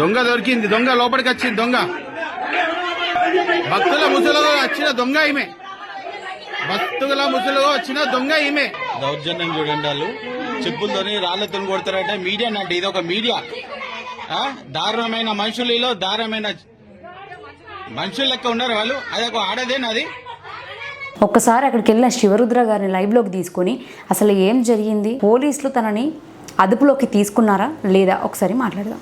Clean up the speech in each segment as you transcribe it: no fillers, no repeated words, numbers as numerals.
దొంగ దొరికింది, దొంగ లోపలికి వచ్చింది, దొంగ భక్తుల ముసులుగా వచ్చిన దొంగ ఈమె, భక్తుల ముసులుగా వచ్చిన దొంగ ఈమె. దౌర్జన్యం చూడండి, వాళ్ళు చెప్పులతోని రాళ్లతో కొడతారంటే మీడియా అంటే ఇది ఒక మీడియా. దారుణమైన మనుషులలో దారుణమైన మనుషులు లెక్క ఉన్నారు వాళ్ళు. అదొక ఆడదేనా అది? ఒక్కసారి అక్కడికి వెళ్ళిన శివరుద్ర గారిని లైవ్లోకి తీసుకొని అసలు ఏం జరిగింది, పోలీసులు తనని అదుపులోకి తీసుకున్నారా లేదా ఒకసారి మాట్లాడదాం.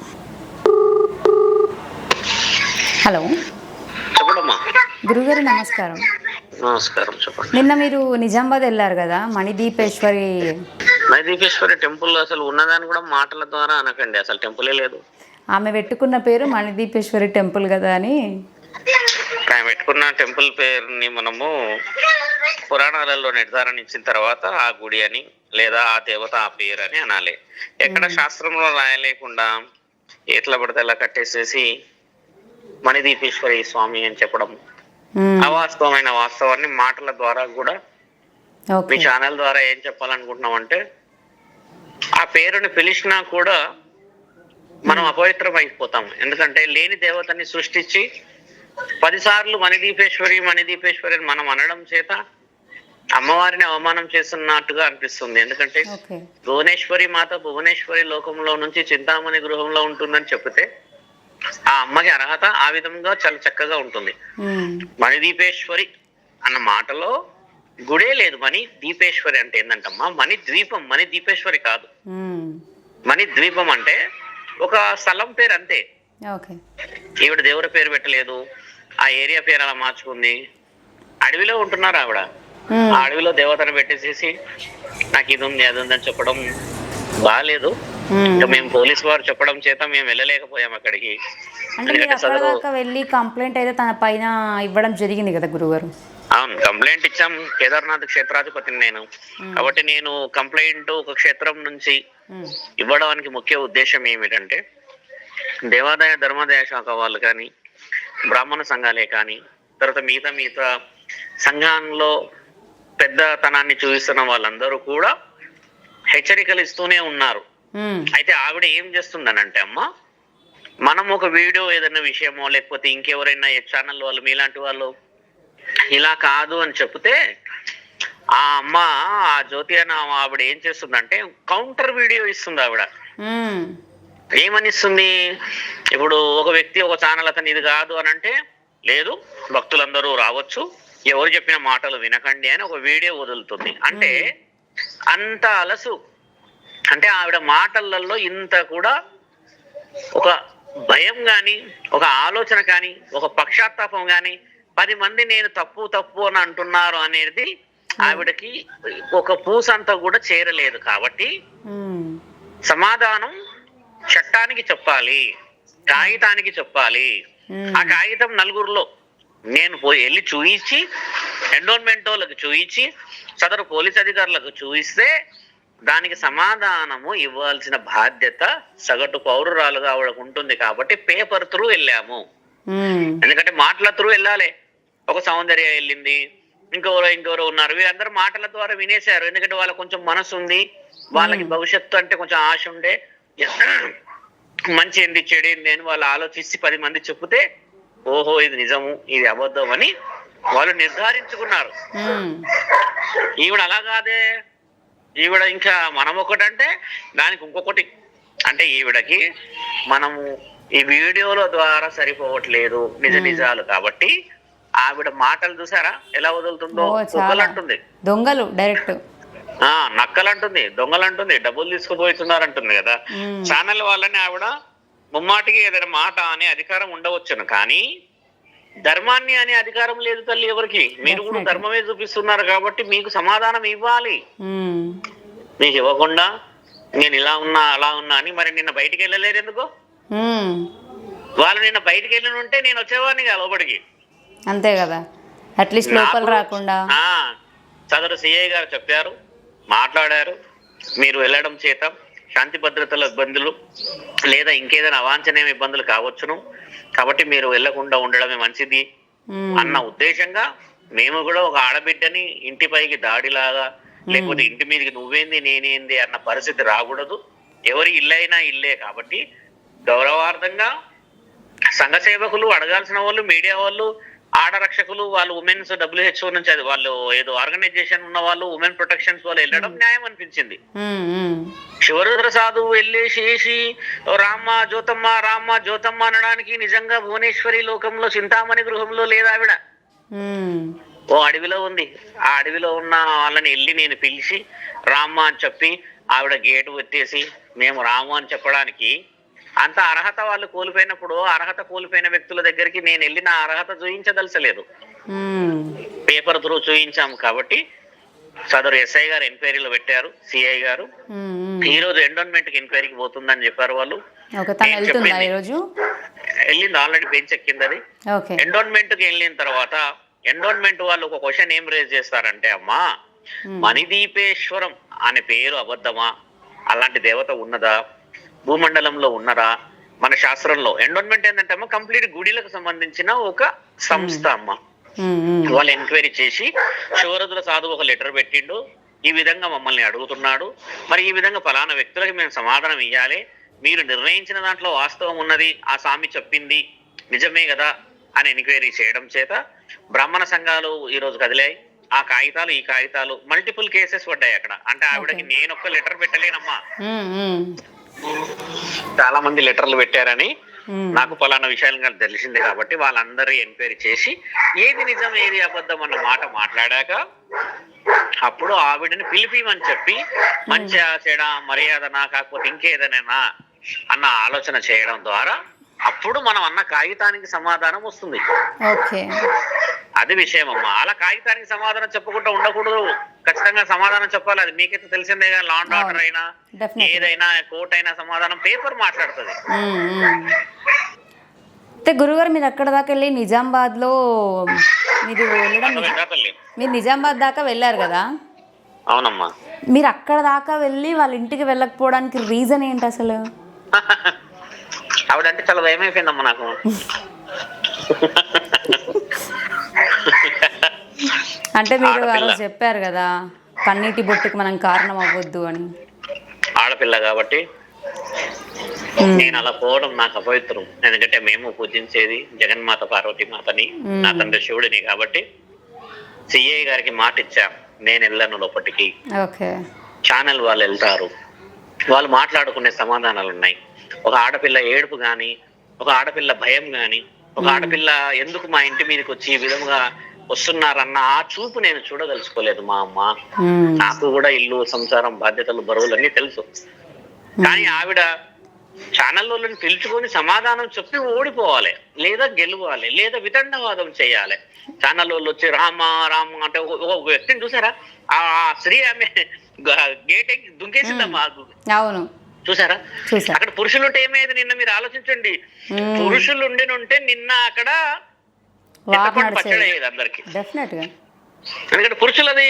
హలో చెప్పడమ్మా. గురుగారు నమస్కారం. నమస్కారం, చెప్పండి. నిన్న మీరు నిజామాబాద్ వెళ్ళారు కదా, మణిదీపేశ్వరి టెంపుల్ అసలు ఉన్నదాన్ని కూడా మాటల ద్వారా అనకండి, అసలు టెంపులే లేదు. ఆమె పెట్టుకున్న పేరు మణిదీపేశ్వరి టెంపుల్ కదా అని. ఆమె పెట్టుకున్న టెంపుల్ పేరుని మనము పురాణాలలో నిర్ధారణించిన తర్వాత ఆ గుడి అని లేదా ఆ దేవత ఆ పేరు అని అనాలి. ఎక్కడ శాస్త్రంలో రాయలేకుండా ఎట్లా పడితే అలా కట్టేసేసి మణిదీపేశ్వరి స్వామి అని చెప్పడం అవాస్తవమైన వాస్తవాన్ని మాటల ద్వారా కూడా మీ ఛానల్ ద్వారా ఏం చెప్పాలనుకుంటున్నాం అంటే, ఆ పేరుని పిలిచినా కూడా మనం అపవిత్రం అయిపోతాం. ఎందుకంటే లేని దేవతని సృష్టించి 10 సార్లు మణిదీపేశ్వరి మణిదీపేశ్వరి అని మనం అనడం చేత అమ్మవారిని అవమానం చేస్తున్నట్టుగా అనిపిస్తుంది. ఎందుకంటే భువనేశ్వరి మాత భువనేశ్వరి లోకంలో నుంచి చింతామణి గృహంలో ఉంటుందని చెప్తే ఆ అమ్మకి అర్హత ఆ విధంగా చాలా చక్కగా ఉంటుంది. మణిదీపేశ్వరి అన్న మాటలో గుడే లేదు. మణి దీపేశ్వరి అంటే ఏంటంటమ్మా, మణి ద్వీపం, మణి దీపేశ్వరి కాదు. మణి ద్వీపం అంటే ఒక స్థలం పేరు అంతే. ఈవిడ దేవుడి పేరు పెట్టలేదు, ఆ ఏరియా పేరు అలా మార్చుకుంది. అడవిలో ఉంటున్నారు ఆవిడ, ఆ అడవిలో దేవతను పెట్టేసేసి నాకు ఇది ఉంది అది ఉందని చెప్పడం బాగాలేదు. ఇంకా మేము పోలీస్ వారు చెప్పడం చేత మేము వెళ్ళలేకపోయాం అక్కడికి. వెళ్ళి కంప్లైంట్ అయితే తన పైన ఇవ్వడం జరిగింది కదా గురుగారు? అవును, కంప్లైంట్ ఇచ్చాం. కేదార్నాథ్ క్షేత్రాధిపతిని నేను కాబట్టి నేను కంప్లైంట్ ఒక క్షేత్రం నుంచి ఇవ్వడానికి ముఖ్య ఉద్దేశం ఏమిటంటే, దేవాదాయ ధర్మాదాయ శాఖ వాళ్ళు కానీ బ్రాహ్మణ సంఘాలే కానీ తర్వాత మిగతా సంఘాల్లో పెద్దతనాన్ని చూపిస్తున్న వాళ్ళందరూ కూడా హెచ్చరికలు ఇస్తూనే ఉన్నారు. అయితే ఆవిడ ఏం చేస్తుందనంటే, అమ్మ మనం ఒక వీడియో ఏదైనా విషయమో లేకపోతే ఇంకెవరైనా ఛానల్ వాళ్ళు మీలాంటి వాళ్ళు ఇలా కాదు అని చెప్తే ఆ అమ్మ ఆ జ్యోతి అన్న ఆవిడ ఏం చేస్తుందంటే కౌంటర్ వీడియో ఇస్తుంది. ఆవిడ ఏమని ఇస్తుంది, ఇప్పుడు ఒక వ్యక్తి ఒక ఛానల్ అతను ఇది కాదు అని అంటే, లేదు భక్తులందరూ రావచ్చు, ఎవరు చెప్పిన మాటలు వినకండి అని ఒక వీడియో వదులుతుంది. అంటే అంత అలసు, అంటే ఆవిడ మాటలలో ఇంత కూడా ఒక భయం కానీ ఒక ఆలోచన కానీ ఒక పక్షాత్తాపం కానీ 10 మంది నేను తప్పు అని అంటున్నారు అనేది ఆవిడకి ఒక పూసంతా కూడా చేరలేదు. కాబట్టి సమాధానం చట్టానికి చెప్పాలి, కాగితానికి చెప్పాలి. ఆ కాగితం నలుగురిలో నేను వెళ్ళి చూయించి ఎండోన్మెంట్ వాళ్ళకి చూయించి సదరు పోలీస్ అధికారులకు చూయిస్తే దానికి సమాధానము ఇవ్వాల్సిన బాధ్యత సగటు పౌరురాలుగా ఆవిడకు ఉంటుంది. కాబట్టి పేపర్ త్రూ వెళ్ళాము. ఎందుకంటే మాటల త్రూ వెళ్ళాలి. ఒక సౌందర్య వెళ్ళింది, ఇంకెవరో ఉన్నారు, వీరందరూ మాటల ద్వారా వినేశారు. ఎందుకంటే వాళ్ళకి కొంచెం మనసు ఉంది, వాళ్ళకి భవిష్యత్తు అంటే కొంచెం ఆశ ఉండే, మంచి ఏంది చెడు ఏంది అని వాళ్ళు ఆలోచించి 10 మంది చెప్తే ఓహో ఇది నిజము ఇది అబద్ధం అని వాళ్ళు నిర్ధారించుకున్నారు. ఈవిడ అలా కాదే, ఈవిడ ఇంకా మనం ఒకటంటే దానికి ఇంకొకటి. అంటే ఈవిడకి మనము ఈ వీడియోల ద్వారా సరిపోవట్లేదు నిజాలు. కాబట్టి ఆవిడ మాటలు చూసారా ఎలా వదులుతుందో, దొంగలంటుంది, దొంగలు డైరెక్ట్ నక్కలంటుంది, దొంగలంటుంది, డబ్బులు తీసుకుపోతున్నారు అంటుంది కదా. ఛానల్ వాళ్ళని ఆవిడ ముమ్మాటికి ఏదైనా మాట అనే అధికారం ఉండవచ్చును, కానీ ధర్మాన్ని అనే అధికారం లేదు తల్లి ఎవరికి. మీరు కూడా ధర్మమే చూపిస్తున్నారు కాబట్టి మీకు సమాధానం ఇవ్వాలి. మీకు ఇవ్వకుండా నేను ఇలా ఉన్నా అలా ఉన్నా అని మరి నిన్న బయటికి వెళ్ళలేరు ఎందుకో? వాళ్ళు నిన్న బయటికి వెళ్ళి ఉంటే నేను వచ్చేవాడిని కదా లోపలికి, అంతే కదా, అట్లీస్ట్ లోపల రాకుండా. సదరు సిఐ గారు చెప్పారు, మాట్లాడారు, మీరు వెళ్ళడం చేత శాంతి భద్రతల ఇబ్బందులు లేదా ఇంకేదైనా అవాంఛనీయ ఇబ్బందులు కావచ్చును, కాబట్టి మీరు వెళ్లకుండా ఉండడమే మంచిది అన్న ఉద్దేశంగా మేము కూడా ఒక ఆడబిడ్డని ఇంటిపైకి దాడిలాగా లేకపోతే ఇంటి మీదకి నువ్వేంది నేనేంది అన్న పరిస్థితి రాకూడదు. ఎవరి ఇల్లైనా ఇల్లే కాబట్టి గౌరవార్థంగా సంఘ సేవకులు, అడగాల్సిన వాళ్ళు, మీడియా వాళ్ళు, ఆడరక్షకులు, వాళ్ళు ఉమెన్స్ WHO నుంచి అది వాళ్ళు ఏదో ఆర్గనైజేషన్ ఉన్న వాళ్ళు, ఉమెన్ ప్రొటెక్షన్స్ వాళ్ళు వెళ్ళడం న్యాయం అనిపించింది. శివరుద్ర సాధువు వెళ్ళేసి రామ్మ జ్యోతమ్మ రామ్మ జ్యోతమ్మ అనడానికి నిజంగా భువనేశ్వరి లోకంలో చింతామణి గృహంలో లేదా ఆవిడ ఓ అడవిలో ఉంది. ఆ అడవిలో ఉన్న వాళ్ళని వెళ్ళి నేను పిలిచి రామ్మ అని చెప్పి ఆవిడ గేటు ఎత్తేసి మేము రాము అని చెప్పడానికి అంత అర్హత వాళ్ళు కోల్పోయినప్పుడు, అర్హత కోల్పోయిన వ్యక్తుల దగ్గరికి నేను వెళ్ళి నా అర్హత చూయించదలసలేదు. పేపర్ త్రూ చూయించాము కాబట్టి సదరు ఎస్ఐ గారు ఎంక్వైరీలో పెట్టారు, సిఐ గారు. ఈ రోజు ఎండోన్మెంట్ కి ఎంక్వైరీకి పోతుందని చెప్పారు వాళ్ళు. వెళ్ళింది, ఆల్రెడీ బెంచ్ ఎక్కింది అది. ఎండోన్మెంట్ కి వెళ్ళిన తర్వాత ఎండోన్మెంట్ వాళ్ళు ఒక క్వశ్చన్ ఏం రేజ్ చేస్తారంటే, అమ్మా మణిదీపేశ్వరం అనే పేరు అబద్ధమా, అలాంటి దేవత ఉన్నదా, భూమండలంలో ఉన్నరా? మన శాస్త్రంలో ఎండోన్మెంట్ ఏంటంటే అమ్మ కంప్లీట్ గుడిలకు సంబంధించిన ఒక సంస్థ అమ్మ. వాళ్ళు ఎంక్వైరీ చేసి శివరుద్ర సాధువు ఒక లెటర్ పెట్టిండు, ఈ విధంగా మమ్మల్ని అడుగుతున్నాడు, మరి ఈ విధంగా ఫలానా వ్యక్తులకి మేము సమాధానం ఇవ్వాలి, మీరు నిర్ణయించిన దాంట్లో వాస్తవం ఉన్నది, ఆ స్వామి చెప్పింది నిజమే కదా అని ఎంక్వైరీ చేయడం చేత బ్రాహ్మణ సంఘాలు ఈ రోజు కదిలాయి. ఆ కాగితాలు ఈ కాగితాలు మల్టిపుల్ కేసెస్ పడ్డాయి అక్కడ. అంటే ఆవిడకి నేనొక్క లెటర్ పెట్టలేనమ్మా, చాలా మంది లెటర్లు పెట్టారని నాకు ఫలానా విషయాలు తెలిసింది. కాబట్టి వాళ్ళందరూ ఎంక్వైరీ చేసి ఏది నిజం ఏది అబద్ధం అన్న మాట మాట్లాడాక అప్పుడు ఆవిడని పిలిపిమని చెప్పి మంచి చెడ మర్యాదనా కాకపోతే ఇంకేదైనా అన్న ఆలోచన చేయడం ద్వారా అప్పుడు మనం అన్న కాగితానికి సమాధానం వస్తుంది. అది విషయం అమ్మా. అలా కాగితానికి సమాధానం చెప్పకుండా ఉండకూడదు, ఖచ్చితంగా సమాధానం చెప్పాలి. అది మీకైతే తెలిసిందే కదా, లా అండ్ ఆర్డర్ అయినా ఏదైనా కోర్ట్ అయినా సమాధానం పేపర్ మాట్లాడుతుంది. గురుగారు మీరు అక్కడ దాకా వెళ్ళి నిజామాబాద్ లో మీరు నిజామాబాద్ దాకా వెళ్ళారు కదా? అవునమ్మా. మీరు అక్కడ దాకా వెళ్ళి వాళ్ళ ఇంటికి వెళ్ళకపోవడానికి రీజన్ ఏంటి అసలు? ఆవిడంటే చాలా భయం అయిపోయిందమ్మా నాకు. అంటే మీరు ఆ రోజు చెప్పారు కదా కన్నీటి బొట్టుకు మనం కారణం అవ్వద్దు అని. ఆడపిల్ల కాబట్టి నేను అలా పోవడం నాకు అపవిత్రం. ఎందుకంటే మేము పూజించేది జగన్మాత పార్వతీ మాతని, నా తండ్రి శివుడిని. కాబట్టి సిఐ గారికి మాట ఇచ్చా, నేను వెళ్ళను లోపటికి. ఛానల్ వాళ్ళు వెళ్తారు, వాళ్ళు మాట్లాడుకునే సమాధానాలు ఉన్నాయి. ఒక ఆడపిల్ల ఏడుపు గాని, ఒక ఆడపిల్ల భయం గాని, ఒక ఆడపిల్ల ఎందుకు మా ఇంటి మీదకి వచ్చి ఈ విధంగా వస్తున్నారన్న ఆ చూపు నేను చూడదలుచుకోలేదు మా అమ్మ. నాకు కూడా ఇల్లు, సంసారం, బాధ్యతలు, బరువులు అన్ని తెలుసు. కానీ ఆవిడ ఛానల్లో పిలుచుకొని సమాధానం చెప్పి ఓడిపోవాలి, లేదా గెలవాలి, లేదా వితండవాదం చేయాలి. ఛానల్లో వచ్చి రామ రామ అంటే ఒక వ్యక్తిని చూసారా, ఆ స్త్రీ ఆమె గేట్ ఎక్కి దుంకేసిందమ్మా. అవును, చూసారా? అక్కడ పురుషులు ఉంటే ఏమయ్యేది? నిన్న మీరు ఆలోచించండి, పురుషులు ఉంటే నిన్న అక్కడ పచ్చడి అయ్యేది అందరికి. ఎందుకంటే పురుషులది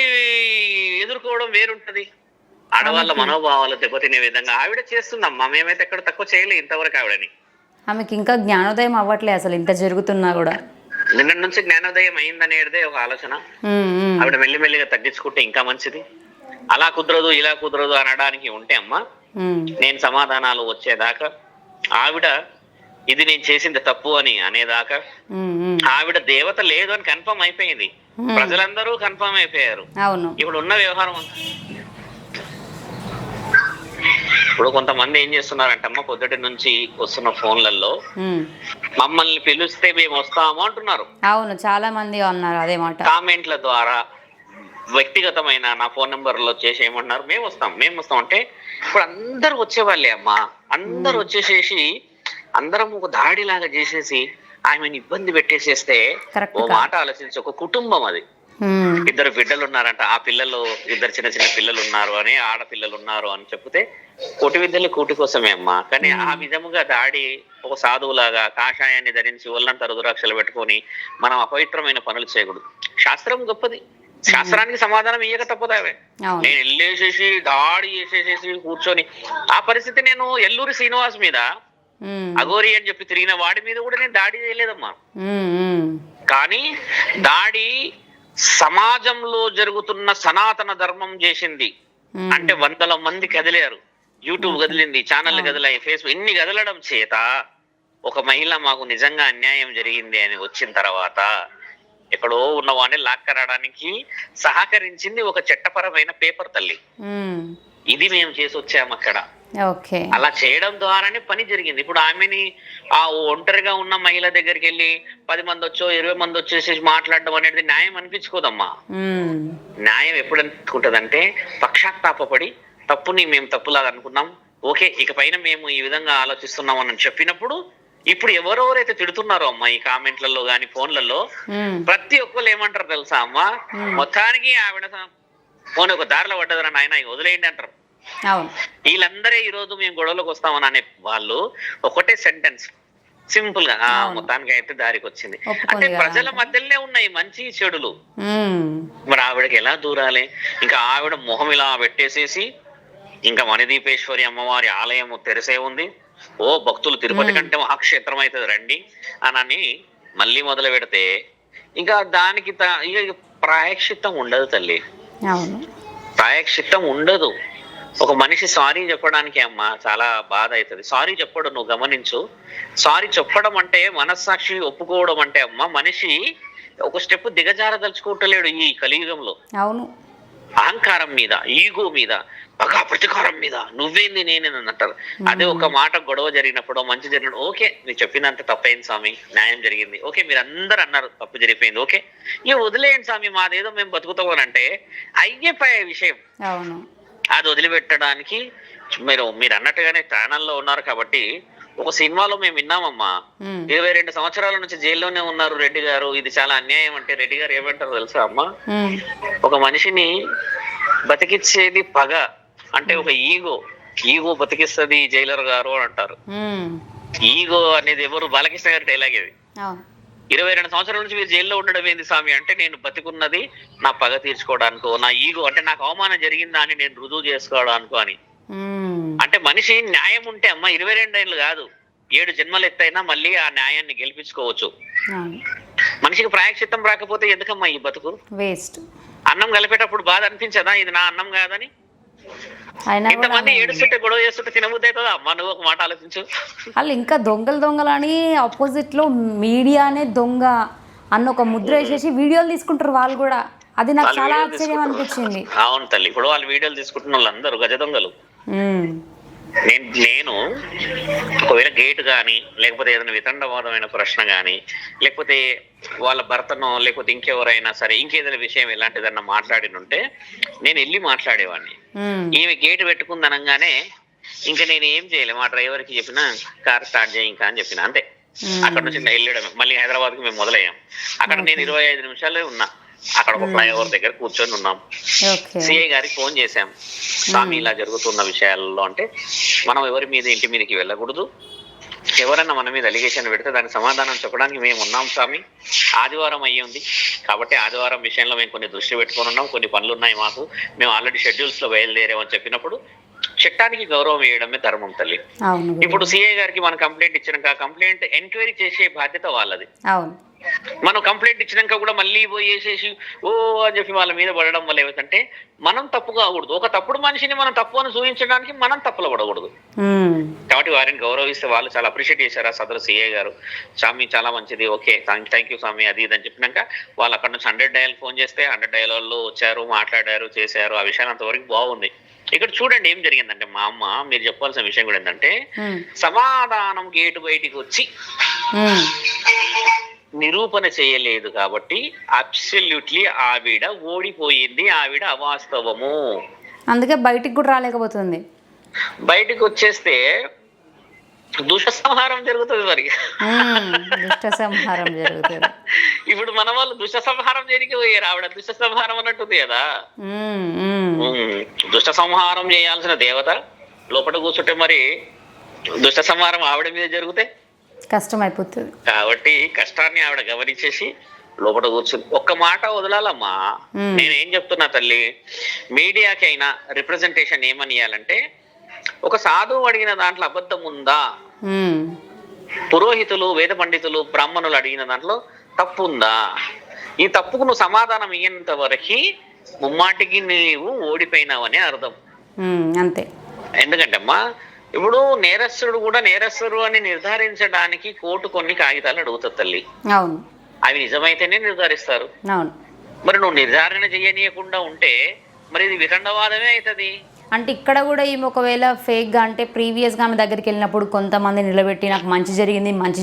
ఎదుర్కోవడం వేరుంటది. ఆడవాళ్ళ మనోభావాలు దెబ్బతినే విధంగా ఆవిడ చేస్తుందమ్మా. మేమైతే ఎక్కడ తక్కువ చేయలేదు ఇంతవరకు ఆవిడని. ఆమెకి ఇంకా జ్ఞానోదయం అవ్వట్లేదు అసలు, ఇంత జరుగుతున్నా కూడా. నిన్న నుంచి జ్ఞానోదయం అయిందనేదే ఒక ఆలోచన. ఆవిడ మెల్లిమెల్లిగా తగ్గించుకుంటే ఇంకా మంచిది. అలా కుదరదు ఇలా కుదరదు అనడానికి ఉంటే అమ్మా, నేను సమాధానాలు వచ్చేదాకా, ఆవిడ ఇది నేను చేసింది తప్పు అని అనేదాకా, ఆవిడ దేవత లేదు అని కన్ఫర్మ్ అయిపోయింది. ప్రజలందరూ కన్ఫర్మ్ అయిపోయారు. ఇప్పుడు ఉన్న వ్యవహారం ఇప్పుడు కొంతమంది ఏం చేస్తున్నారంటమ్మా, పొద్దుటి నుంచి వస్తున్న ఫోన్లలో మమ్మల్ని పిలిస్తే మేము వస్తాము అంటున్నారు. అవును, చాలా మంది అన్నారు అదే మాట. కామెంట్ల ద్వారా వ్యక్తిగతమైన నా ఫోన్ నెంబర్ లో చేసి ఏమంటున్నారు, మేము వస్తాం అంటే ఇప్పుడు అందరు వచ్చేవాళ్ళే అమ్మా. అందరు వచ్చేసేసి అందరం ఒక దాడిలాగా చేసేసి ఆమెను ఇబ్బంది పెట్టేసేస్తే ఓ మాట ఆలోచించి, ఒక కుటుంబం అది, ఇద్దరు బిడ్డలు ఉన్నారంట, ఆ పిల్లలు ఇద్దరు చిన్న చిన్న పిల్లలు ఉన్నారు అని, ఆడపిల్లలు ఉన్నారు అని చెప్తే కోటి విద్యలు కూటి కోసమే అమ్మా. కానీ ఆ విధముగా దాడి ఒక సాధువులాగా కాషాయాన్ని ధరించి ఒళ్ళంతా రుద్రాక్షలు పెట్టుకొని మనం అపవిత్రమైన పనులు చేయకూడదు. శాస్త్రం గొప్పది, శాస్త్రానికి సమాధానం ఇయ్యక తప్పదావే. నేను వెళ్ళేసేసి దాడి చేసేసేసి కూర్చొని ఆ పరిస్థితి నేను ఎల్లూరి శ్రీనివాస్ మీద అఘోరి అని చెప్పి తిరిగిన వాడి మీద కూడా నేను దాడి చేయలేదమ్మా. కానీ దాడి సమాజంలో జరుగుతున్న సనాతన ధర్మం చేసింది అంటే 100 మంది కదిలేరు. యూట్యూబ్ కదిలింది, ఛానల్ కదిలాయి, ఫేస్బుక్ ఇన్ని కదలడం చేత ఒక మహిళ మాకు నిజంగా అన్యాయం జరిగింది అని వచ్చిన తర్వాత ఎక్కడో ఉన్న వాడిని లాక్కరాడానికి సహకరించింది ఒక చట్టపరమైన పేపర్ తల్లి. ఇది మేము చేసి వచ్చాము అక్కడ. ఓకే, అలా చేయడం ద్వారానే పని జరిగింది. ఇప్పుడు ఆమెని ఆ ఒంటరిగా ఉన్న మహిళ దగ్గరికి వెళ్ళి 10 మంది వచ్చో 20 మంది వచ్చేసి మాట్లాడడం అనేది న్యాయం అనిపించుకోదమ్మా. న్యాయం ఎప్పుడు అనిపించుకుంటదంటే పక్షాత్తాపడి తప్పుని మేము తప్పులాగా అనుకున్నాం, ఓకే ఇక పైన మేము ఈ విధంగా ఆలోచిస్తున్నాం అని చెప్పినప్పుడు ఇప్పుడు ఎవరెవరైతే తిడుతున్నారో అమ్మా ఈ కామెంట్లలో గాని ఫోన్లలో ప్రతి ఒక్కరు ఏమంటారు తెలుసా అమ్మా, మొత్తానికి ఆవిడ ఫోన్ ఒక దారిలో పడ్డదని నాయన వదిలేయండి అంటారు. వీళ్ళందరే ఈ రోజు మేము గొడవలోకి వస్తామని అనే వాళ్ళు ఒకటే సెంటెన్స్ సింపుల్ గా మొత్తానికి అయితే దారికి వచ్చింది. అంటే ప్రజల మధ్యలోనే ఉన్నాయి మంచి చెడులు. మరి ఆవిడకి ఎలా దూరాలి? ఇంకా ఆవిడ మొహం ఇలా పెట్టేసేసి ఇంకా మణిదీపేశ్వరి అమ్మవారి ఆలయం తెరిసే ఉంది, ఓ భక్తులు తిరుపతి కంటే మహాక్షేత్రం అవుతుంది రండి అని మళ్ళీ మొదలు పెడితే ఇంకా దానికి ఇక ప్రాయశ్చిత్తం ఉండదు తల్లి, ప్రాయశ్చిత్తం ఉండదు. ఒక మనిషి సారీ చెప్పడానికి అమ్మా చాలా బాధ అవుతుంది. సారీ చెప్పడం నువ్వు గమనించు. సారీ చెప్పడం అంటే మనస్సాక్షి ఒప్పుకోవడం అంటే అమ్మా మనిషి ఒక స్టెప్ దిగజారదలుచుకోవట్లేడు ఈ కలియుగంలో. అవును, అహంకారం మీద, ఈగో మీద, పగా ప్రతికారం మీద నువ్వేంది నేనేనని అంటారు. అదే ఒక మాట గొడవ జరిగినప్పుడు మంచి జరిగినప్పుడు ఓకే మీరు చెప్పినంత తప్పైంది స్వామి, న్యాయం జరిగింది, ఓకే మీరు అందరు అన్నారు తప్పు జరిగిపోయింది, ఓకే ఇక వదిలేయండి స్వామి మాదేదో మేము బతుకుతామనంటే అయిపోయే విషయం. అది వదిలిపెట్టడానికి మీరు అన్నట్టుగానే ఛానల్లో ఉన్నారు కాబట్టి ఒక సినిమాలో మేము విన్నామమ్మా, 22 సంవత్సరాల నుంచి జైల్లోనే ఉన్నారు రెడ్డి గారు, ఇది చాలా అన్యాయం అంటే రెడ్డి గారు ఏమంటారు తెలుసా అమ్మా, ఒక మనిషిని బతికిచ్చేది పగ అంటే ఒక ఈగో బతికిస్తుంది జైలర్ గారు అని అంటారు. ఈగో అనేది ఎవరు? బాలకృష్ణ గారి డైలాగ్ ఇది. 22 సంవత్సరాల నుంచి మీరు జైల్లో ఉండడం ఏంది స్వామి అంటే నేను బతికున్నది నా పగ తీర్చుకోవడానికో, నా ఈగో అంటే నాకు అవమానం జరిగిందా అని నేను రుజువు చేసుకోవడానికో అని. అంటే మనిషి న్యాయం ఉంటే అమ్మ 22 ఏళ్ళు కాదు 7 జన్మలు ఎత్తైనా మళ్ళీ ఆ న్యాయాన్ని గెలిపించుకోవచ్చు. మనిషికి ప్రాయశ్చిత్తం రాకపోతే ఎందుకమ్మా ఈ బతుకు వేస్ట్? అన్నం కలిపేటప్పుడు బాధ అనిపించదా ఇది నా అన్నం కాదని? ఇంతమంది ఏడుస్తుంటే గొడవ చేస్తుంటే తినబుద్ధి అవుతుందా అమ్మా? నువ్వు ఒక మాట ఆలోచించు. వాళ్ళు ఇంకా దొంగలని ఆపోజిట్ లో మీడియానే దొంగ అన్న ఒక ముద్ర వేసేసి వీడియోలు తీసుకుంటారు వాళ్ళు కూడా. అది నాకు చాలా ఆశ్చర్యం అనిపించింది. అవును తల్లి, ఇప్పుడు వాళ్ళు వీడియోలు తీసుకుంటున్న వాళ్ళందరూ గజ దొంగలు. నేను ఒకవేళ గేట్ కానీ లేకపోతే ఏదైనా వితండవాదమైన ప్రశ్న కానీ లేకపోతే వాళ్ళ భర్తనో లేకపోతే ఇంకెవరైనా సరే ఇంకేదైనా విషయం ఎలాంటిదన్నా మాట్లాడినుంటే నేను వెళ్ళి మాట్లాడేవాడిని. ఈమె గేట్ పెట్టుకుంది అనగానే ఇంకా నేను ఏం చేయలే, మా డ్రైవర్ కి చెప్పిన కార్ స్టార్ట్ చేయి ఇంకా అని చెప్పిన అంతే. అక్కడ నుంచి వెళ్ళడమే. మళ్ళీ హైదరాబాద్ కి మేము మొదలయ్యాం. అక్కడ నేను 25 నిమిషాలే ఉన్నా. అక్కడ ఒక ఫ్లైఓవర్ దగ్గర కూర్చొని ఉన్నాం. సిఐ గారికి ఫోన్ చేశాం, స్వామి ఇలా జరుగుతున్న విషయాల్లో అంటే మనం ఎవరి మీద ఇంటి మీదకి వెళ్ళకూడదు, ఎవరన్నా మన మీద అలిగేషన్ పెడితే దానికి సమాధానం చెప్పడానికి మేము ఉన్నాం స్వామి. ఆదివారం అయ్యి ఉంది కాబట్టి ఆదివారం విషయంలో మేము కొన్ని దృష్టి పెట్టుకొని ఉన్నాం, కొన్ని పనులు ఉన్నాయి మాకు, మేము ఆల్రెడీ షెడ్యూల్స్ లో బయలుదేరామని చెప్పినప్పుడు చట్టానికి గౌరవం వేయడమే ధర్మం తల్లి. ఇప్పుడు సిఐ గారికి మనం కంప్లైంట్ ఇచ్చినాక కంప్లైంట్ ఎంక్వైరీ చేసే బాధ్యత వాళ్ళది. మనం కంప్లైంట్ ఇచ్చినాక కూడా మళ్ళీ పోయేసేసి ఓ అని చెప్పి వాళ్ళ మీద పడడం వల్ల ఏమిటంటే మనం తప్పు కాకూడదు. ఒక తప్పుడు మనిషిని మనం తప్పు అని చూపించడానికి మనం తప్పులో పడకూడదు. కాబట్టి వారిని గౌరవిస్తే వాళ్ళు చాలా అప్రిషియేట్ చేశారు ఆ సదరు సిఐ గారు. స్వామి చాలా మంచిది, ఓకే థ్యాంక్ యూ స్వామి అది ఇది అని చెప్పినాక వాళ్ళు అక్కడ నుంచి 100 డయల్ ఫోన్ చేస్తే 100 డయల్లో వచ్చారు, మాట్లాడారు, చేశారు. ఆ విషయాన్ని అంతవరకు బాగుంది. ఇక్కడ చూడండి ఏం జరిగిందంటే మా అమ్మ మీరు చెప్పాల్సిన విషయం కూడా ఏంటంటే సమాధానం గేటు బయటికి వచ్చి నిరూపణ చేయలేదు కాబట్టి అబ్సల్యూట్లీ ఆవిడ ఓడిపోయింది, ఆవిడ అవాస్తవము. అందుకే బయటికి కూడా రాలేకపోతుంది. బయటికి వచ్చేస్తే దుష్ట సంహారం జరుగుతుంది. మరి దుష్ట సంహారం జరుగుతుంది. ఇప్పుడు మన వాళ్ళు దుష్ట సంహారం చేయడానికి పోయారు, ఆవిడ దుష్ట సంహారం అన్నట్టుంది కదా. దుష్ట సంహారం చేయాల్సిన దేవత లోపల కూర్చుంటే మరి దుష్ట సంహారం ఆవిడ మీద జరిగితే కష్టం అయిపోతుంది. కాబట్టి కష్టాన్ని ఆవిడ గమనించేసి లోపల కూర్చుంది. ఒక్క మాట వదలాలమ్మా. నేనేం చెప్తున్నా తల్లి, మీడియాకి అయినా రిప్రజెంటేషన్ ఏమని ఇవ్వాలంటే ఒక సాధువు అడిగిన దాంట్లో అబద్ధం ఉందా, పురోహితులు వేద పండితులు బ్రాహ్మణులు అడిగిన దాంట్లో తప్పు ఉందా, ఈ తప్పుకు నువ్వు సమాధానం ఇయ్యేంత వరకు ముమ్మాటికి నీవు ఓడిపోయినావనే అర్థం. అంతే. ఎందుకంటే అమ్మా ఇప్పుడు నేరస్తుడు కూడా నేరస్తుడు అని నిర్ధారించడానికి కోర్టు కొన్ని కాగితాలు అడుగుతుంది తల్లి. అవును, అవి నిజమైతేనే నిర్ధారిస్తారు. అవును. మరి నువ్వు నిర్ధారణ చేయనీయకుండా ఉంటే మరి ఇది వితండవాదమే అవుతుంది. అంటే ఇక్కడ కూడా ఈమె ఒకవేళ ఫేక్గా అంటే ప్రీవియస్గా ఆమె దగ్గరికి వెళ్ళినప్పుడు కొంతమంది నిలబెట్టి నాకు మంచి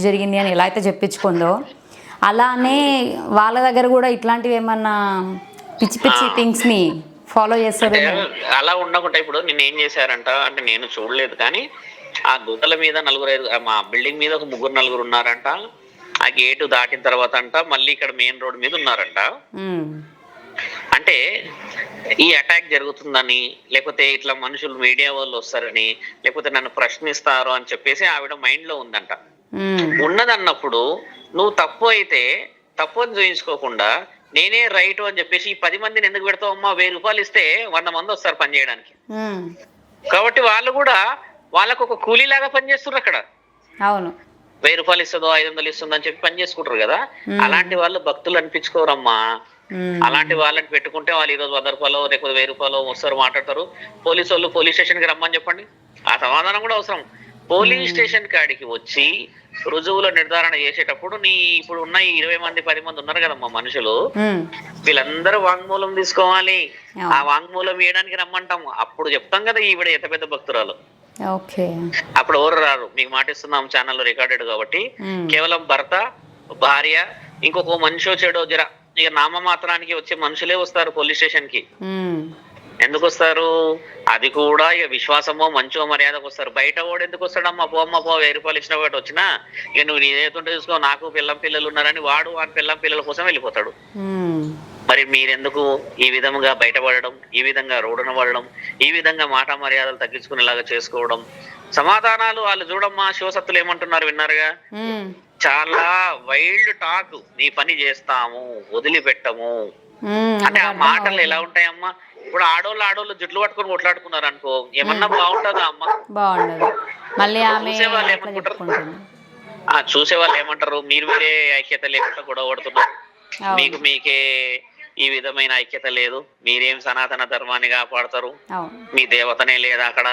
జరిగింది అని ఎలా అయితే చెప్పించుకుందో, అలానే వాళ్ళ దగ్గర కూడా ఇట్లాంటివి ఏమన్నా పిచ్చి థింగ్స్ని ఫాలో చేస్తారు. అలా ఉండకుండా ఇప్పుడు నిన్న ఏం చేశారంట అంటే నేను చూడలేదు కానీ ఆ గుట్టల మీద 4-5 మా బిల్డింగ్ మీద ఒక 3-4 ఉన్నారంట. ఆ గేటు దాటిన తర్వాత అంట మళ్ళీ ఇక్కడ మెయిన్ రోడ్ మీద ఉన్నారంట. అంటే ఈ అటాక్ జరుగుతుందని, లేకపోతే ఇట్లా మనుషులు మీడియా వాళ్ళు వస్తారని, లేకపోతే నన్ను ప్రశ్నిస్తారు అని చెప్పేసి ఆవిడ మైండ్ లో ఉందంట. ఉన్నదన్నప్పుడు నువ్వు తప్పు అయితే తప్పు అని చూయించుకోకుండా నేనే రైట్ అని చెప్పేసి ఈ 10 మందిని ఎందుకు పెడతావు అమ్మా? 1000 రూపాయలు ఇస్తే 100 మంది వస్తారు పని చేయడానికి. కాబట్టి వాళ్ళు కూడా వాళ్ళకు ఒక కూలీలాగా పనిచేస్తున్నారు అక్కడ. అవును, 1000 రూపాయలు ఇస్తుందో 500 ఇస్తుందో అని చెప్పి పని చేసుకుంటారు కదా. అలాంటి వాళ్ళు భక్తులు అనిపించుకోరమ్మా. అలాంటి వాళ్ళని పెట్టుకుంటే వాళ్ళు ఈరోజు 100 రూపాయలు లేకపోతే 1000 రూపాయలు వస్తారు, మాట్లాడతారు. పోలీసు వాళ్ళు పోలీస్ స్టేషన్ కి రమ్మని చెప్పండి. ఆ సమాధానం కూడా అవసరం. పోలీస్ స్టేషన్ కాడికి వచ్చి రుజువుల నిర్ధారణ చేసేటప్పుడు ఇప్పుడు ఉన్న 20 మంది 10 మంది ఉన్నారు కదమ్మా మనుషులు, వీళ్ళందరూ వాంగ్మూలం తీసుకోవాలి. ఆ వాంగ్మూలం వేయడానికి రమ్మంటాము. అప్పుడు చెప్తాం కదా ఈవిడ ఎంత పెద్ద భక్తురాలు. అప్పుడు ఎవరు రారు. మీకు మాటిస్తున్నాం, ఛానల్లో రికార్డెడ్ కాబట్టి. కేవలం భర్త, భార్య, ఇంకొక మనిషో చెడో జర ఇక నామమాత్రానికి వచ్చే మనుషులే వస్తారు పోలీస్ స్టేషన్ కి. ఎందుకు వస్తారు? అది కూడా ఇక విశ్వాసమో మంచో మర్యాదకు వస్తారు. బయట వాడు ఎందుకు వస్తాడమ్మా? పోమ్మా పో, 1000 రూపాయలు ఇచ్చిన వాడు వచ్చినా ఇక నువ్వు నీదేతుంటే చూసుకో, నాకు పిల్లలు ఉన్నారని వాడు ఆ పిల్లల కోసం వెళ్ళిపోతాడు. మరి మీరెందుకు ఈ విధంగా బయటపడడం, ఈ విధంగా రోడ్డున పడడం, ఈ విధంగా మాట మర్యాదలు తగ్గించుకునేలాగా చేసుకోవడం? సమాధానాలు వాళ్ళు చూడమ్మా. శివసత్తులు ఏమంటున్నారు విన్నారుగా? చాలా వైల్డ్ టాక్. నీ పని చేస్తాము, వదిలిపెట్టము అంటే ఆ మాటలు ఎలా ఉంటాయమ్మా? ఇప్పుడు ఆడోళ్ళు జుట్లు పట్టుకొని కొట్లాడుకున్నారు అనుకో, ఏమన్నా బాగుంటుందా అమ్మా? చూసే వాళ్ళు ఏమంటారు? మీరు వేరే ఐక్యత లేకుండా గొడవ పడుతున్నారు, మీకే ఈ విధమైన ఐక్యత లేదు, మీరేం సనాతన ధర్మాన్ని కాపాడతారు, మీ దేవతనే లేదా అక్కడ.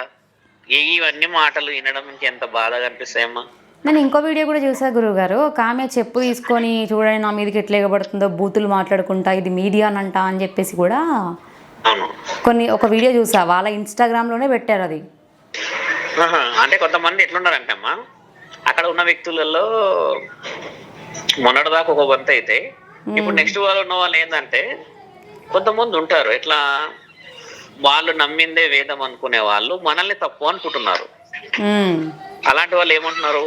ఇవన్నీ మాటలు వినడం ఇంకెంత బాధగా అనిపిస్తాయమ్మా. నేను ఇంకో వీడియో కూడా చూసా గురువుగారు. ఒక ఆమె చెప్పు తీసుకొని చూడండి నా మీదకి ఎట్లా ఎగబడుతుందో, బూతులు మాట్లాడుకుంటా, ఇది మీడియానంట అని చెప్పేసి కూడా ఒక వీడియో చూసా. వాళ్ళ ఇన్స్టాగ్రామ్ లోనే పెట్టారు అది. అంటే కొంతమంది ఎట్లున్నారంటే అమ్మా, అక్కడ ఉన్న వ్యక్తులలో మొన్నటిదాకా ఒక వంత అయితే ఇప్పుడు నెక్స్ట్ వాళ్ళు ఉన్న వాళ్ళు ఏంటంటే కొంతమంది ఉంటారు ఎట్లా, వాళ్ళు నమ్మిందే వేదం అనుకునే వాళ్ళు మనల్ని తప్పు అనుకుంటున్నారు. అలాంటి వాళ్ళు ఏమంటున్నారు?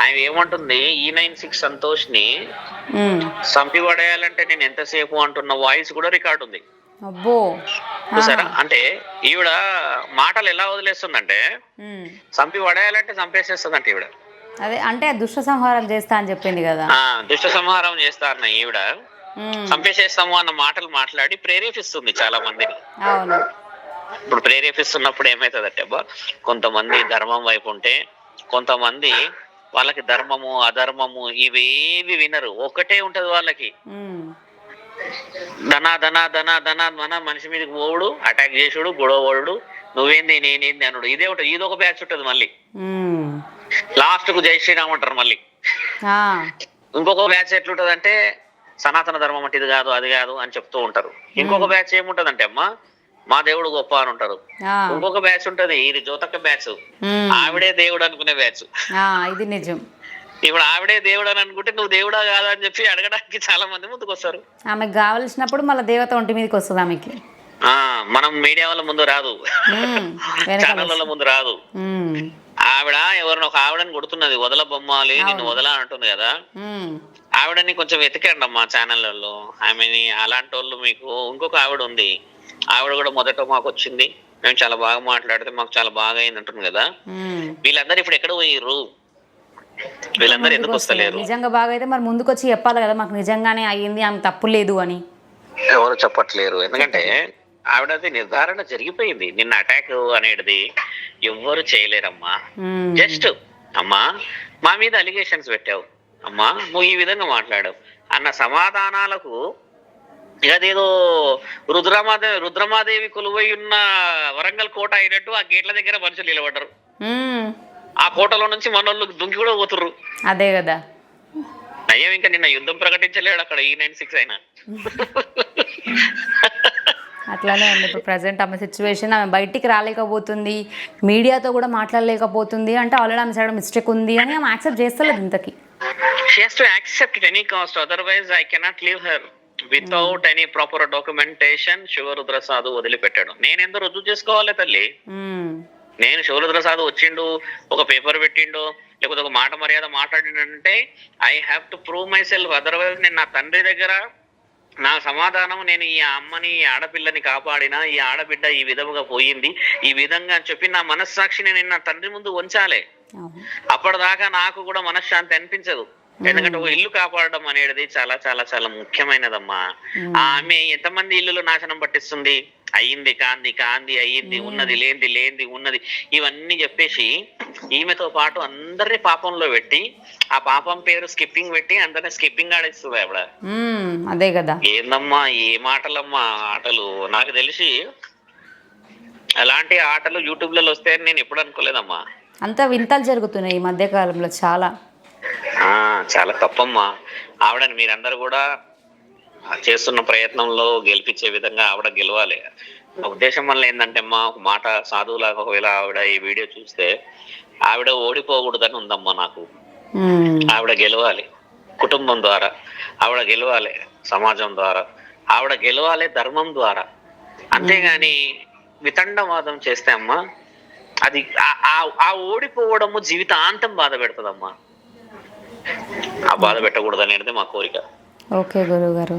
ఆయన ఏమంటుంది, E96 సంతోష్ ని చంపి పడేయాలంటే నేను ఎంతసేపు అంటున్న వాయిస్ కూడా రికార్డు ఉంది. చూసారా? అంటే ఈవిడ మాటలు ఎలా వదిలేస్తుందంటే చంపి పడేయాలంటే చంపేసేస్తుందంట ఈవిడ. అదే అంటే దుష్ట సంహారం చేస్తా అని చెప్పింది కదా. దుష్ట సంహారం చేస్తా అన్న ఈవిడ చంపేసేస్తాము అన్న మాటలు మాట్లాడి ప్రేరేపిస్తుంది చాలా మందిని. ఇప్పుడు ప్రేరేపిస్తున్నప్పుడు ఏమైతుందంటే కొంతమంది ధర్మం వైపు ఉంటే, కొంతమంది వాళ్ళకి ధర్మము అధర్మము ఇవేవి వినరు. ఒకటే ఉంటది వాళ్ళకి, ధన మనిషి మీదకి పోవుడు, అటాక్ చేసుడు, గొడవడు, నువ్వేంది నేనేంది అనుడు, ఇదే ఉంటది. ఇదొక బ్యాచ్ ఉంటది. మళ్ళీ లాస్ట్ కు జై శ్రీరామ్ అంటారు. మళ్ళీ ఇంకొక బ్యాచ్ ఎట్లుంటదంటే సనాతన ధర్మం అంటే ఇది కాదు అది కాదు అని చెప్తూ ఉంటారు. ఇంకొక బ్యాచ్ ఏముంటదంటే అమ్మా మా దేవుడు గొప్ప అని ఉంటారు. ఇంకొక బ్యాచ్ ఉంటది, ఇది జ్యోతక్క బ్యాచ్, ఆవిడే దేవుడు అనుకునే బ్యాచ్. ఇది నిజం. ఇప్పుడు ఆవిడే దేవుడు అని అనుకుంటే నువ్వు దేవుడా కాదా అని చెప్పి అడగడానికి చాలా మంది ముందుకు వస్తారు. ఆమెకు కావలసినప్పుడు మళ్ళీ దేవత ఒంటి మీదకి వస్తుంది ఆమెకి. మనం మీడియా వాళ్ళ ముందు రాదు, ఛానల్ వాళ్ళ ముందు రాదు. ఆవిడ ఎవరిని ఒక ఆవిడని కొడుతున్నది, వదల బొమ్మాలి నిన్ను వదల అంటుంది కదా. ఆవిడని కొంచెం వెతికండి అమ్మా ఛానళ్లలో. ఆమెని అలాంటి వాళ్ళు మీకు ఇంకొక ఆవిడ ఉంది, ఆవిడ కూడా మొదట మాకు వచ్చింది, మేము చాలా బాగా మాట్లాడితే మాకు చాలా బాగా అయింది అంటుంది కదా. వీళ్ళందరూ ఇప్పుడు ఎక్కడ పోయిర్రు? వీళ్ళందరూ ఎందుకు వస్తలేరు? నిజంగా బాగా అయితే మరి ముందుకు వచ్చి చెప్పాలి కదా, మాకు నిజంగానే అయ్యింది, ఆమె తప్పు లేదు అని. ఎవరు చెప్పట్లేరు. ఎందుకంటే ఆవిడది నిర్ధారణ జరిగిపోయింది. నిన్న అటాక్ అనేది ఎవ్వరు చేయలేరమ్మా. జస్ట్ అమ్మా మా మీద అలిగేషన్స్ పెట్టావు, అమ్మా నువ్వు ఈ విధంగా మాట్లాడావు అన్న సమాధానాలకు ఇక అదేదో రుద్రమాదేవి కొలువై ఉన్న వరంగల్ కోట అయినట్టు ఆ గేట్ల దగ్గర మనుషులు నిలబడ్డారు. మ్మ్. ఆ కోటలో నుంచి మనోళ్ళు దుంకి కూడా పోతుర్రు. అదే కదా. నయ్యం ఇంకా నిన్న యుద్ధం ప్రకటించలేడు అక్కడ E96 అయినా. అట్లానే ఉంది ఇప్పుడు ప్రజెంట్ ఆమె సిచ్యువేషన్. ఆమె బయటికి రాలేకపోతుంది, మీడియాతో కూడా మాట్లాడలేకపోతుంది అంటే ఆల్రెడీ ఆమె సైడ్ మిస్టేక్ ఉంది అని ఆమె యాక్సెప్ట్ చేస్తలేదు ఇంతకి. She has to accept at any cost, otherwise I cannot leave her. Without any proper documentation Shivarudra సాధు వదిలిపెట్టాడు. నేను ఎందుకు రుజువు చేసుకోవాలి తల్లి? నేను శివరుద్ర సాధు వచ్చిండు, ఒక పేపర్ పెట్టిండు, లేకపోతే ఒక మాట మర్యాద మాట్లాడిండంటే I have to prove myself. Otherwise నేను నా తండ్రి దగ్గర నా సమాధానం, నేను ఈ అమ్మని ఈ ఆడపిల్లని కాపాడినా, ఈ ఆడబిడ్డ ఈ విధముగా పోయింది ఈ విధంగా అని చెప్పి నా మనస్సాక్షిని నేను నా తండ్రి ముందు ఉంచాలి. అప్పటిదాకా నాకు కూడా మనశ్శాంతి అనిపించదు. ఎందుకంటే ఒక ఇల్లు కాపాడడం అనేది చాలా చాలా చాలా ముఖ్యమైనదమ్మా. ఆమె ఎంతమంది ఇల్లులు నాశనం పట్టిస్తుంది, అయ్యింది కాంది అయ్యింది, ఉన్నది లేనిది ఉన్నది, ఇవన్నీ చెప్పేసి ఈమెతో పాటు అందరినీ పాపంలో పెట్టి ఆ పాపం పేరు స్కిప్పింగ్ పెట్టి అందరినీ స్కిప్పింగ్ ఆడిస్తుంది ఆవిడ. అదే కదా. ఏందమ్మా ఏ మాటలమ్మా ఆటలు. నాకు తెలిసి అలాంటి ఆటలు యూట్యూబ్లలో వస్తాయని నేను ఎప్పుడు అనుకోలేదమ్మా. అంత వింతలు జరుగుతున్నాయి ఈ మధ్య కాలంలో చాలా. చాలా తప్పమ్మా. ఆవిడని మీరందరూ కూడా చేస్తున్న ప్రయత్నంలో గెలిపించే విధంగా ఆవిడ గెలవాలి. ఉద్దేశం వల్ల ఏంటంటే అమ్మా, ఒక మాట సాధువులాగా ఒకవేళ ఆవిడ ఈ వీడియో చూస్తే ఆవిడ ఓడిపోకూడదని ఉందమ్మా నాకు. ఆవిడ గెలవాలి కుటుంబం ద్వారా, ఆవిడ గెలవాలి సమాజం ద్వారా, ఆవిడ గెలవాలి ధర్మం ద్వారా. అంతేగాని వితండవాదం చేస్తే అమ్మా అది ఆ ఓడిపోవడము జీవితాంతం బాధ పెడుతుందమ్మా. ఆ బాధ పెట్టకూడదు అనేది మా కోరిక. ఓకే గురువు గారు.